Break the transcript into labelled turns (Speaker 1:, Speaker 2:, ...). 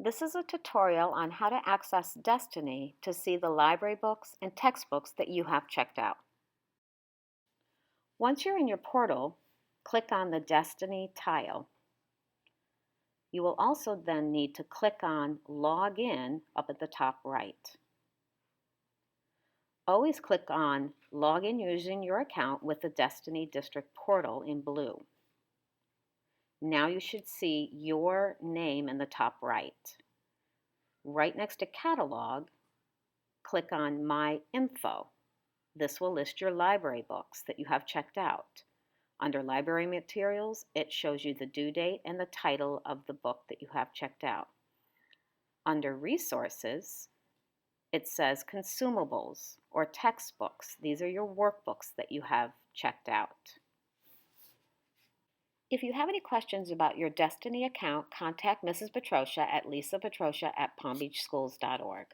Speaker 1: This is a tutorial on how to access Destiny to see the library books and textbooks that you have checked out. Once you're in your portal, click on the Destiny tile. You will also then need to click on Log In up at the top right. Always click on Log In using your account with the Destiny District portal in blue. Now you should see your name in the top right. Right next to Catalog, click on My Info. This will list your library books that you have checked out. Under Library Materials, it shows you the due date and the title of the book that you have checked out. Under Resources, it says Consumables or Textbooks. These are your workbooks that you have checked out. If you have any questions about your Destiny account, contact Mrs. Petrosha at lisapetrosha@palmbeachschools.org.